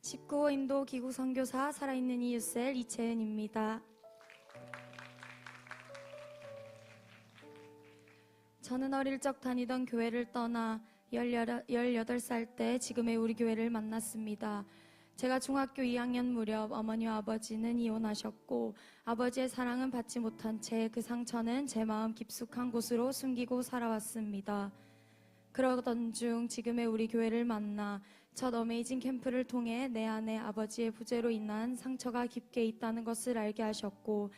(19호) 인도 기구 선교사 살아있는 이웃셀 이채은입니다. 저는 어릴 적 다니던 교회를 떠나 18살 때 지금의 우리 교회를 만났습니다. 제가 중학교 2학년 무렵 어머니와 아버지는 이혼하셨고 아버지의 사랑은 받지 못한 채 그 상처는 제 마음 깊숙한 곳으로 숨기고 살아왔습니다. 그러던 중 지금의 우리 교회를 만나 첫 어메이징 캠프를 통해 내 안에 아버지의 부재로 인한 상처가 깊게 있다는 것을 알게 하셨고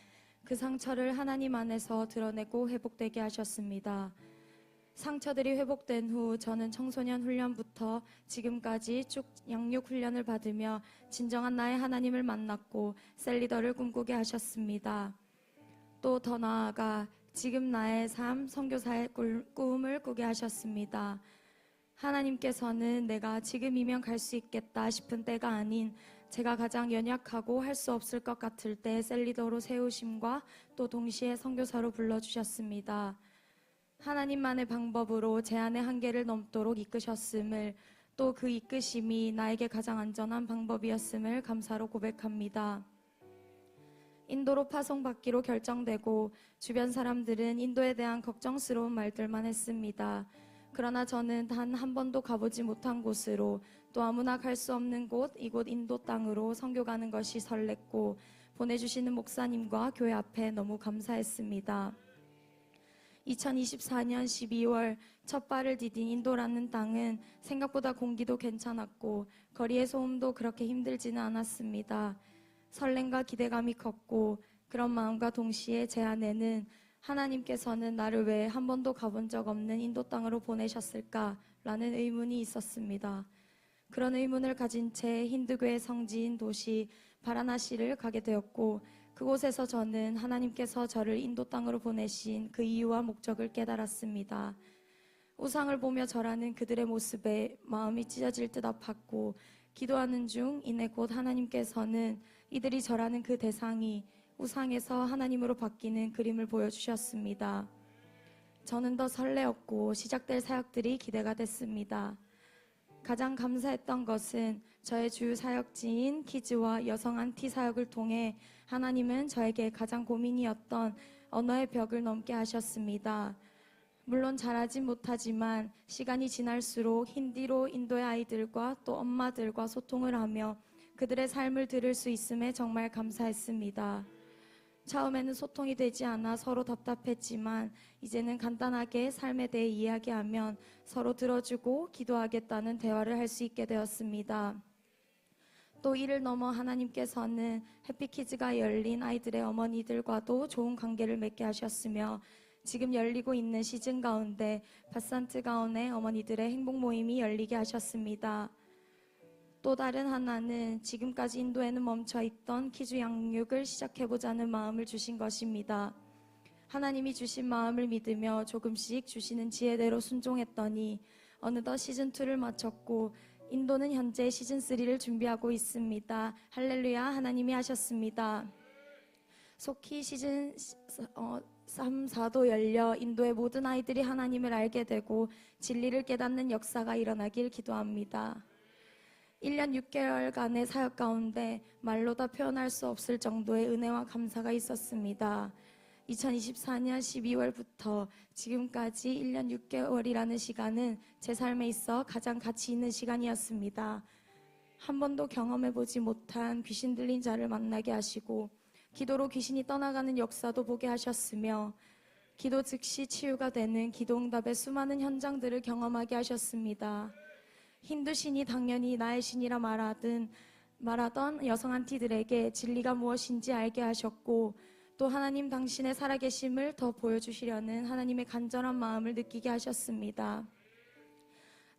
그 상처를 하나님 안에서 드러내고 회복되게 하셨습니다. 상처들이 회복된 후 저는 청소년 훈련부터 지금까지 쭉 양육 훈련을 받으며 진정한 나의 하나님을 만났고 셀리더를 꿈꾸게 하셨습니다. 또 더 나아가 지금 나의 삶 선교사의 꿈을 꾸게 하셨습니다. 하나님께서는 내가 지금이면 갈 수 있겠다 싶은 때가 아닌 제가 가장 연약하고 할 수 없을 것 같을 때 셀리더로 세우심과 또 동시에 선교사로 불러주셨습니다. 하나님만의 방법으로 제 안의 한계를 넘도록 이끄셨음을 또 그 이끄심이 나에게 가장 안전한 방법이었음을 감사로 고백합니다. 인도로 파송받기로 결정되고 주변 사람들은 인도에 대한 걱정스러운 말들만 했습니다. 그러나 저는 단 한 번도 가보지 못한 곳으로 또 아무나 갈 수 없는 곳, 이곳 인도 땅으로 선교 가는 것이 설렜고 보내주시는 목사님과 교회 앞에 너무 감사했습니다. 2024년 12월 첫 발을 디딘 인도라는 땅은 생각보다 공기도 괜찮았고 거리의 소음도 그렇게 힘들지는 않았습니다. 설렘과 기대감이 컸고 그런 마음과 동시에 제 안에는 하나님께서는 나를 왜 한 번도 가본 적 없는 인도 땅으로 보내셨을까라는 의문이 있었습니다. 그런 의문을 가진 채 힌두교의 성지인 도시 바라나시를 가게 되었고 그곳에서 저는 하나님께서 저를 인도 땅으로 보내신 그 이유와 목적을 깨달았습니다. 우상을 보며 절하는 그들의 모습에 마음이 찢어질 듯 아팠고 기도하는 중 이내 곧 하나님께서는 이들이 절하는 그 대상이 우상에서 하나님으로 바뀌는 그림을 보여주셨습니다. 저는 더 설레었고 시작될 사역들이 기대가 됐습니다. 가장 감사했던 것은 저의 주요 사역지인 키즈와 여성 안티 사역을 통해 하나님은 저에게 가장 고민이었던 언어의 벽을 넘게 하셨습니다. 물론 잘하진 못하지만 시간이 지날수록 힌디로 인도의 아이들과 또 엄마들과 소통을 하며 그들의 삶을 들을 수 있음에 정말 감사했습니다. 처음에는 소통이 되지 않아 서로 답답했지만 이제는 간단하게 삶에 대해 이야기하면 서로 들어주고 기도하겠다는 대화를 할 수 있게 되었습니다. 또 이를 넘어 하나님께서는 해피키즈가 열린 아이들의 어머니들과도 좋은 관계를 맺게 하셨으며 지금 열리고 있는 시즌 가운데 바산트 가운의 어머니들의 행복 모임이 열리게 하셨습니다. 또 다른 하나는 지금까지 인도에는 멈춰있던 키즈 양육을 시작해보자는 마음을 주신 것입니다. 하나님이 주신 마음을 믿으며 조금씩 주시는 지혜대로 순종했더니 어느덧 시즌2를 마쳤고 인도는 현재 시즌3를 준비하고 있습니다. 할렐루야, 하나님이 하셨습니다. 속히 시즌 3, 4도 열려 인도의 모든 아이들이 하나님을 알게 되고 진리를 깨닫는 역사가 일어나길 기도합니다. 1년 6개월간의 사역 가운데 말로 다 표현할 수 없을 정도의 은혜와 감사가 있었습니다. 2024년 12월부터 지금까지 1년 6개월이라는 시간은 제 삶에 있어 가장 가치 있는 시간이었습니다. 한 번도 경험해보지 못한 귀신 들린 자를 만나게 하시고 기도로 귀신이 떠나가는 역사도 보게 하셨으며 기도 즉시 치유가 되는 기도응답의 수많은 현장들을 경험하게 하셨습니다. 힌두 신이 당연히 나의 신이라 말하던 여성 안티들에게 진리가 무엇인지 알게 하셨고 또 하나님 당신의 살아계심을 더 보여주시려는 하나님의 간절한 마음을 느끼게 하셨습니다.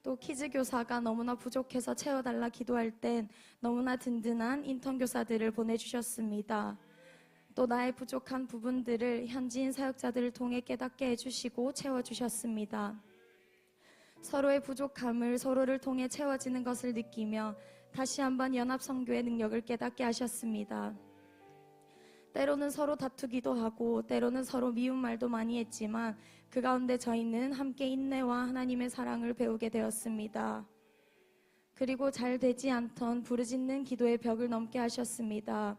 또 키즈 교사가 너무나 부족해서 채워달라 기도할 땐 너무나 든든한 인턴 교사들을 보내주셨습니다. 또 나의 부족한 부분들을 현지인 사역자들을 통해 깨닫게 해주시고 채워주셨습니다. 서로의 부족함을 서로를 통해 채워지는 것을 느끼며 다시 한번 연합선교의 능력을 깨닫게 하셨습니다. 때로는 서로 다투기도 하고 때로는 서로 미운 말도 많이 했지만 그 가운데 저희는 함께 인내와 하나님의 사랑을 배우게 되었습니다. 그리고 잘 되지 않던 부르짖는 기도의 벽을 넘게 하셨습니다.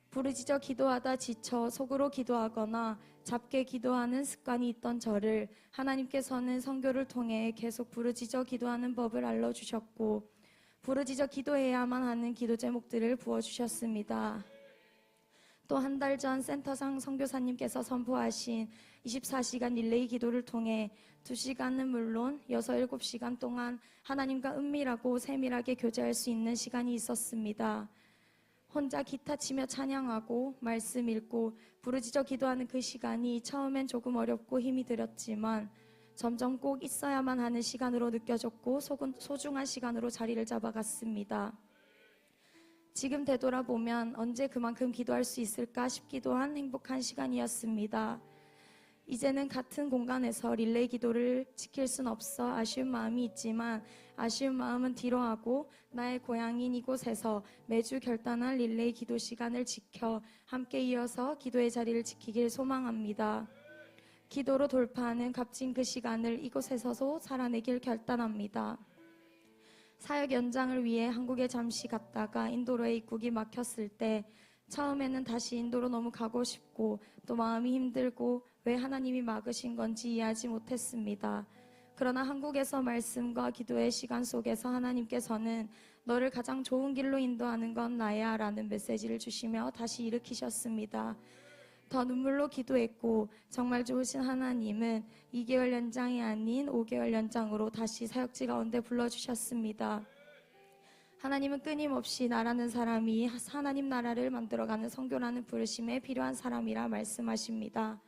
부르짖어 기도하다 지쳐 속으로 기도하거나 잡게 기도하는 습관이 있던 저를 하나님께서는 선교를 통해 계속 부르짖어 기도하는 법을 알려주셨고 부르짖어 기도해야만 하는 기도 제목들을 부어주셨습니다. 또 한 달 전 센터장 선교사님께서 선포하신 24시간 릴레이 기도를 통해 2시간은 물론 6, 7시간 동안 하나님과 은밀하고 세밀하게 교제할 수 있는 시간이 있었습니다. 혼자 기타 치며 찬양하고 말씀 읽고 부르짖어 기도하는 그 시간이 처음엔 조금 어렵고 힘이 들었지만 점점 꼭 있어야만 하는 시간으로 느껴졌고 소중한 시간으로 자리를 잡아갔습니다. 지금 되돌아보면 언제 그만큼 기도할 수 있을까 싶기도 한 행복한 시간이었습니다. 이제는 같은 공간에서 릴레이 기도를 지킬 순 없어 아쉬운 마음이 있지만 아쉬운 마음은 뒤로 하고 나의 고향인 이곳에서 매주 결단한 릴레이 기도 시간을 지켜 함께 이어서 기도의 자리를 지키길 소망합니다. 기도로 돌파하는 값진 그 시간을 이곳에서도 살아내길 결단합니다. 사역 연장을 위해 한국에 잠시 갔다가 인도로의 입국이 막혔을 때 처음에는 다시 인도로 너무 가고 싶고 또 마음이 힘들고 왜 하나님이 막으신 건지 이해하지 못했습니다. 그러나 한국에서 말씀과 기도의 시간 속에서 하나님께서는 너를 가장 좋은 길로 인도하는 건 나야 라는 메시지를 주시며 다시 일으키셨습니다. 더 눈물로 기도했고 정말 좋으신 하나님은 2개월 연장이 아닌 5개월 연장으로 다시 사역지 가운데 불러주셨습니다. 하나님은 끊임없이 나라는 사람이 하나님 나라를 만들어가는 선교라는 부르심에 필요한 사람이라 말씀하십니다.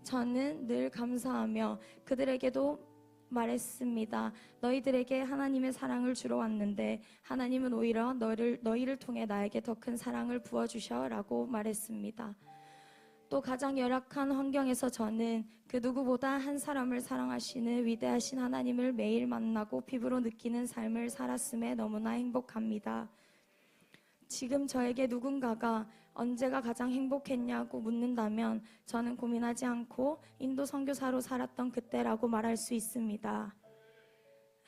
저는 늘 감사하며 그들에게도 말했습니다. 너희들에게 하나님의 사랑을 주러 왔는데 하나님은 오히려 너희를 통해 나에게 더 큰 사랑을 부어주셔 라고 말했습니다. 또 가장 열악한 환경에서 저는 그 누구보다 한 사람을 사랑하시는 위대하신 하나님을 매일 만나고 피부로 느끼는 삶을 살았음에 너무나 행복합니다. 지금 저에게 누군가가 언제가 가장 행복했냐고 묻는다면 저는 고민하지 않고 인도 선교사로 살았던 그때라고 말할 수 있습니다.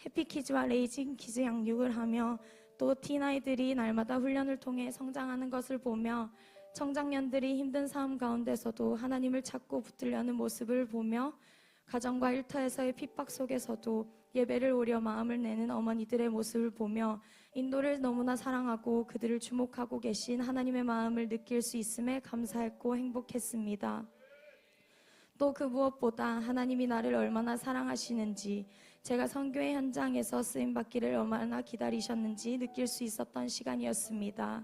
해피키즈와 레이징 키즈 양육을 하며 또 티나이들이 날마다 훈련을 통해 성장하는 것을 보며 청장년들이 힘든 삶 가운데서도 하나님을 찾고 붙들려는 모습을 보며 가정과 일터에서의 핍박 속에서도 예배를 오려 마음을 내는 어머니들의 모습을 보며 인도를 너무나 사랑하고 그들을 주목하고 계신 하나님의 마음을 느낄 수 있음에 감사했고 행복했습니다. 또 그 무엇보다 하나님이 나를 얼마나 사랑하시는지 제가 선교의 현장에서 쓰임받기를 얼마나 기다리셨는지 느낄 수 있었던 시간이었습니다.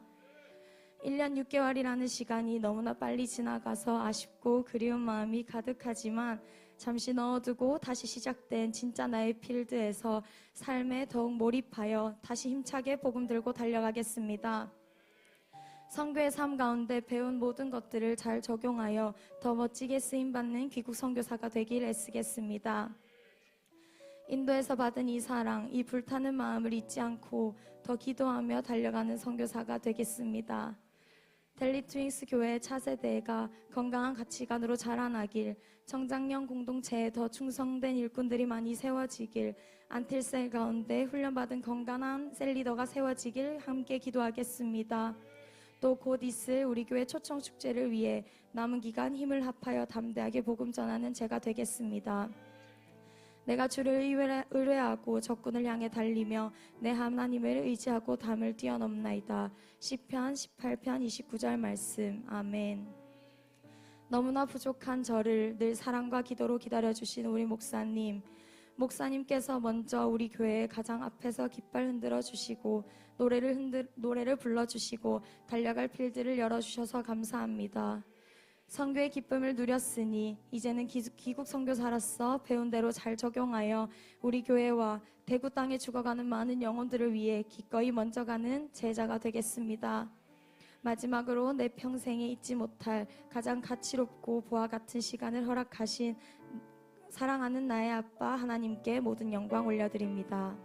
1년 6개월이라는 시간이 너무나 빨리 지나가서 아쉽고 그리운 마음이 가득하지만 잠시 넣어두고 다시 시작된 진짜 나의 필드에서 삶에 더욱 몰입하여 다시 힘차게 복음 들고 달려가겠습니다. 선교의 삶 가운데 배운 모든 것들을 잘 적용하여 더 멋지게 쓰임받는 귀국 선교사가 되길 애쓰겠습니다. 인도에서 받은 이 사랑, 이 불타는 마음을 잊지 않고 더 기도하며 달려가는 선교사가 되겠습니다. 델리 트윙스 교회 차세대가 건강한 가치관으로 자라나길, 청장년 공동체에 더 충성된 일꾼들이 많이 세워지길, 안틸셀 가운데 훈련받은 건강한 셀리더가 세워지길 함께 기도하겠습니다. 또 곧 있을 우리 교회 초청 축제를 위해 남은 기간 힘을 합하여 담대하게 복음 전하는 제가 되겠습니다. 내가 주를 의뢰하고 적군을 향해 달리며 내 하나님을 의지하고 담을 뛰어넘나이다. 시편 18편 29절 말씀. 아멘. 너무나 부족한 저를 늘 사랑과 기도로 기다려주신 우리 목사님께서 먼저 우리 교회의 가장 앞에서 깃발 흔들어 주시고 노래를 불러주시고 달려갈 필드를 열어주셔서 감사합니다. 선교의 기쁨을 누렸으니 이제는 귀국 선교사로서 배운 대로 잘 적용하여 우리 교회와 대구 땅에 죽어가는 많은 영혼들을 위해 기꺼이 먼저 가는 제자가 되겠습니다. 마지막으로 내 평생에 잊지 못할 가장 가치롭고 보화 같은 시간을 허락하신 사랑하는 나의 아빠 하나님께 모든 영광 올려드립니다.